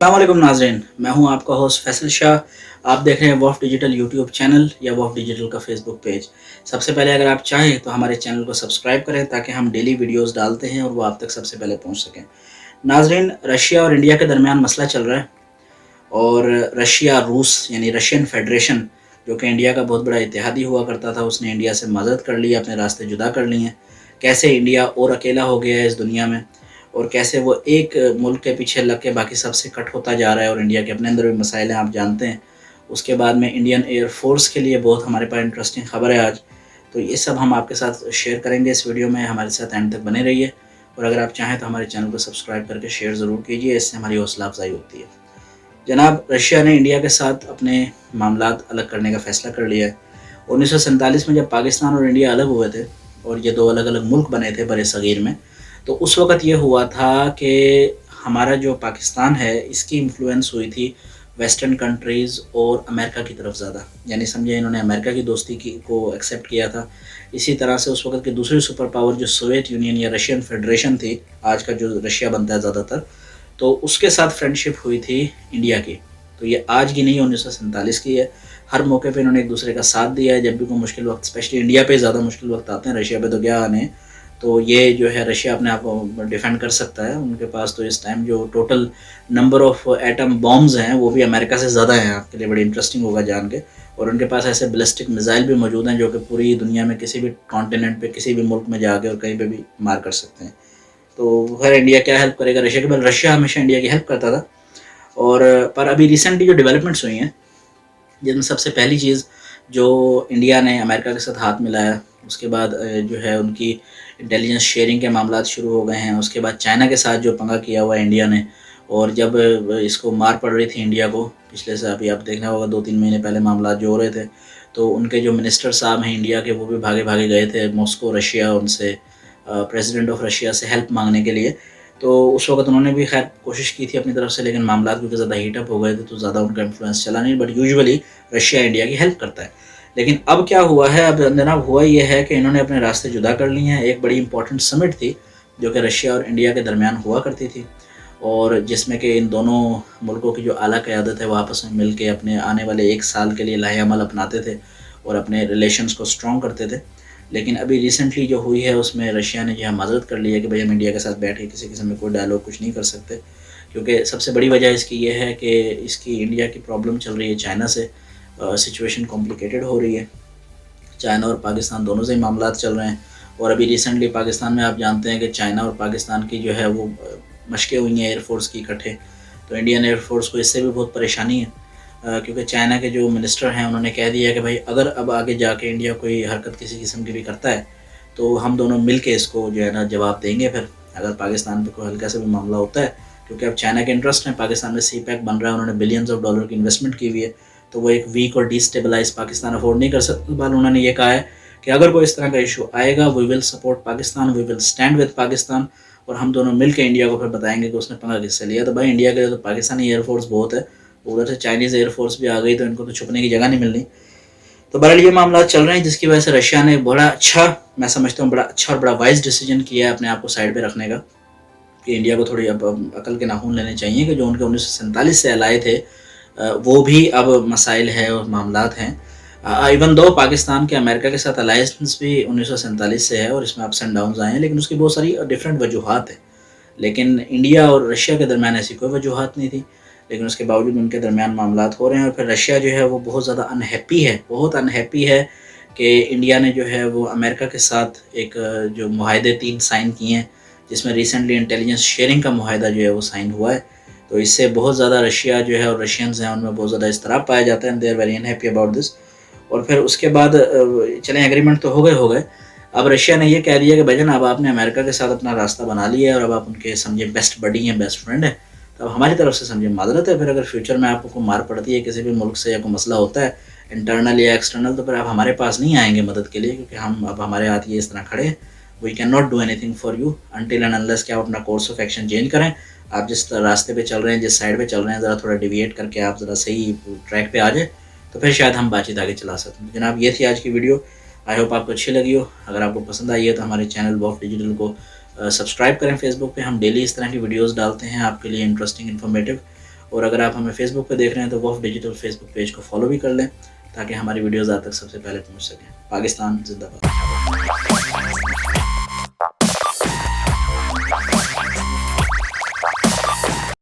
अस्सलाम नाजरीन, मैं हूं आपका होस्ट फैसल शाह। आप देख रहे हैं वॉफ डिजिटल यूट्यूब चैनल या वॉफ डिजिटल का फेसबुक पेज। सबसे पहले अगर आप चाहें तो हमारे चैनल को सब्सक्राइब करें ताकि हम डेली वीडियोस डालते हैं और वो आप तक सबसे पहले पहुंच सकें। नाजरीन, रशिया और इंडिया के दरमियान मसला चल रहा है और रशिया रूस यानी रशियन फेडरेशन जो कि इंडिया का बहुत बड़ा इत्तेहादी हुआ करता था, उसने इंडिया से मदद कर ली, अपने रास्ते जुदा कर लिए हैं। कैसे इंडिया और अकेला हो गया है इस दुनिया में और कैसे वो एक मुल्क के पीछे लग के बाकी सबसे कट होता जा रहा है और इंडिया के अपने अंदर भी मसाइल हैं, आप जानते हैं। उसके बाद में इंडियन एयर फोर्स के लिए बहुत हमारे पास इंटरेस्टिंग खबर है आज, तो ये सब हम आपके साथ शेयर करेंगे इस वीडियो में। हमारे साथ एंड तक बने रहिए और अगर आप चाहें तो हमारे चैनल को सब्सक्राइब करके शेयर ज़रूर कीजिए, इससे हमारी हौसला अफजाई होती है। जनाब, रशिया ने इंडिया के साथ अपने मामलात अलग करने का फ़ैसला कर लिया है। 1947 में जब पाकिस्तान और इंडिया अलग हुए थे और ये दो अलग अलग मुल्क बने थे बड़े सग़ीर में, तो उस वक़्त ये हुआ था कि हमारा जो पाकिस्तान है इसकी इन्फ्लुएंस हुई थी वेस्टर्न कंट्रीज़ और अमेरिका की तरफ ज़्यादा, यानी समझे इन्होंने अमेरिका की दोस्ती की को एक्सेप्ट किया था। इसी तरह से उस वक़्त की दूसरी सुपर पावर जो सोवियत यूनियन या रशियन फेडरेशन थी, आज का जो रशिया बनता है ज़्यादातर, तो उसके साथ फ्रेंडशिप हुई थी इंडिया की। तो ये आज की नहीं, 1947 की है। हर मौके पे इन्होंने एक दूसरे का साथ दिया है। जब भी कोई मुश्किल वक्त, स्पेशली इंडिया पे ज़्यादा मुश्किल वक्त आते हैं, रशिया पे तो क्या आने, तो ये जो है रशिया अपने आप को डिफेंड कर सकता है। उनके पास तो इस टाइम जो total number of atom bombs हैं वो भी अमेरिका से ज़्यादा हैं, आपके लिए बड़ी इंटरेस्टिंग होगा जान के। और उनके पास ऐसे बैलिस्टिक मिसाइल भी मौजूद हैं जो कि पूरी दुनिया में किसी भी कॉन्टिनेंट पे, किसी भी मुल्क में जाके और कहीं पे भी मार कर सकते हैं। तो खैर इंडिया क्या हेल्प करेगा रशिया की, बल रशिया हमेशा इंडिया की हेल्प करता था। और पर अभी रिसेंटली जो डेवलपमेंट्स हुई हैं, जिनमें सबसे पहली चीज़ जो इंडिया ने अमेरिका के साथ हाथ मिलाया, उसके बाद जो है उनकी इंटेलिजेंस शेयरिंग के मामला शुरू हो गए हैं। उसके बाद चाइना के साथ जो पंगा किया हुआ है इंडिया ने, और जब इसको मार पड़ रही थी इंडिया को, पिछले से अभी आप देखना होगा 2-3 महीने पहले मामला जो हो रहे थे, तो उनके जो मिनिस्टर साहब हैं इंडिया के वो भी भागे भागे गए थे मॉस्को रशिया, उनसे प्रेसिडेंट ऑफ रशिया से हेल्प मांगने के लिए। तो उस वक्त उन्होंने भी खैर कोशिश की थी अपनी तरफ से, लेकिन मामला क्योंकि ज़्यादा हीटअप हो गए थे तो ज़्यादा उनका इन्फ्लुएंस चला नहीं। बट यूजुअली रशिया इंडिया की हेल्प करता है। लेकिन अब क्या हुआ है, अब जनाब हुआ ये है कि इन्होंने अपने रास्ते जुदा कर लिए हैं। एक बड़ी इंपॉर्टेंट समिट थी जो कि रशिया और इंडिया के दरमियान हुआ करती थी, और जिसमें कि इन दोनों मुल्कों की जो आला क़यादत है वो आपस में मिल के अपने आने वाले 1 साल के लिए लाहे-अमल अपनाते थे और अपने रिलेशंस को स्ट्रॉन्ग करते थे। लेकिन अभी रिसेंटली जो हुई है उसमें रशिया ने जो है माज़रत कर ली है कि भाई हम इंडिया के साथ बैठ के किसी किस्म में कोई डायलॉग कुछ नहीं कर सकते, क्योंकि सबसे बड़ी वजह इसकी ये है कि इसकी इंडिया की प्रॉब्लम चल रही है चाइना से। सिचुएशन कॉम्प्लिकेटेड हो रही है, चाइना और पाकिस्तान दोनों से ही मामला चल रहे हैं। और अभी रिसेंटली पाकिस्तान में आप जानते हैं कि चाइना और पाकिस्तान की जो है वो मशक़ें हुई हैं एयरफोर्स की इकट्ठे। तो इंडियन एयरफोर्स को इससे भी बहुत परेशानी है, क्योंकि चाइना के जो मिनिस्टर हैं उन्होंने कह दिया कि भाई अगर अब आगे जाके इंडिया कोई हरकत किसी किस्म की भी करता है तो हम दोनों मिल के इसको जो है ना जवाब देंगे। फिर अगर पाकिस्तान पे कोई हल्का सा भी मामला होता है, क्योंकि अब चाइना के इंटरेस्ट हैं, पाकिस्तान में सी पैक बन रहा है, उन्होंने बिलियंस ऑफ डॉलर की इन्वेस्टमेंट की हुई है, तो वो एक वीक और डिस्टेबलाइज पाकिस्तान अफोर्ड नहीं कर सकता। बल उन्होंने ये कहा है कि अगर कोई इस तरह का इशू आएगा, we will support Pakistan, we will stand with Pakistan, और हम दोनों मिल के इंडिया को फिर बताएंगे कि उसने पंगा किससे लिया। तो भाई इंडिया के लिए तो पाकिस्तानी एयरफोर्स बहुत है, उधर से चाइनीज़ एयरफोर्स भी आ गई तो इनको तो छुपने की जगह नहीं मिलनी। तो बहरहाल ये मामला चल रहे हैं, जिसकी वजह से रशिया ने बड़ा अच्छा, मैं समझता हूँ बड़ा अच्छा और बड़ा वाइज डिसीजन किया है अपने आप को साइड पे रखने का, कि इंडिया को थोड़ी अब अकल के नाखून लेने चाहिए कि जो उनके 1947 से अलाए थे वो भी अब मसाइल है और मामलात हैं। इवन दो पाकिस्तान के अमेरिका के साथ अलायंस भी 1947 से है और इसमें अप्स एंड डाउन्स आए हैं, लेकिन उसकी बहुत सारी डिफरेंट वजूहात हैं। लेकिन इंडिया और रशिया के दरमियान ऐसी कोई वजूहात नहीं थी, लेकिन उसके बावजूद उनके दरमियान मामलात हो रहे हैं। और फिर रशिया जो है वो बहुत ज़्यादा अनहैप्पी है, बहुत अनहैप्पी है कि इंडिया ने जो है वो अमेरिका के साथ एक जो मुआहदे 3 साइन किए हैं, जिसमें रिसेंटली इंटेलिजेंस शेयरिंग का मुआहदा जो है वो साइन हुआ है। तो इससे बहुत ज़्यादा रशिया जो है और रशियंस हैं उनमें बहुत ज़्यादा इज़्तिराब पाया जाता है, and they are very unhappy about this. और फिर उसके बाद चलें एग्रीमेंट तो हो गए। अब रशिया ने ये कह दिया कि भाईजान अब आपने अमेरिका के साथ अपना रास्ता बना लिया है और अब आप उनके समझे बेस्ट बडी हैं, बेस्ट फ्रेंड है, तो अब हमारी तरफ से समझे माजरत है। फिर अगर फ्यूचर में आपको कोई मार पड़ती है किसी भी मुल्क से या कोई मसला होता है इंटरनल या एक्सटर्नल, तो फिर आप हमारे पास नहीं आएंगे मदद के लिए, क्योंकि हम अब हमारे हाथ ये इस तरह खड़े हैं। We can not do anything for you until and unless कि आप अपना कोर्स ऑफ एक्शन चेंज करें। आप जिस रास्ते पे चल रहे हैं, जिस साइड पे चल रहे हैं, ज़रा थोड़ा डिविएट करके आप ज़रा सही ट्रैक पे आ जाए, तो फिर शायद हम बातचीत आगे चला सकते हैं। जनाब ये थी आज की वीडियो, आई होप आपको अच्छी लगी हो। अगर आपको पसंद आई है तो हमारे चैनल वॉफ डिजिटल को सब्सक्राइब करें फेसबुक पे। हम डेली इस तरह की वीडियोस डालते हैं आपके लिए, इंटरेस्टिंग, इन्फॉर्मेटिव। اور اگر آپ ہمیں فیس بک پہ دیکھ رہے ہیں تو وف ڈیجیٹل فیس بک پیج کو فالو بھی کر لیں تاکہ ہماری ویڈیوز آپ تک سب سے پہلے پہنچ سکیں۔ پاکستان زندہ باد۔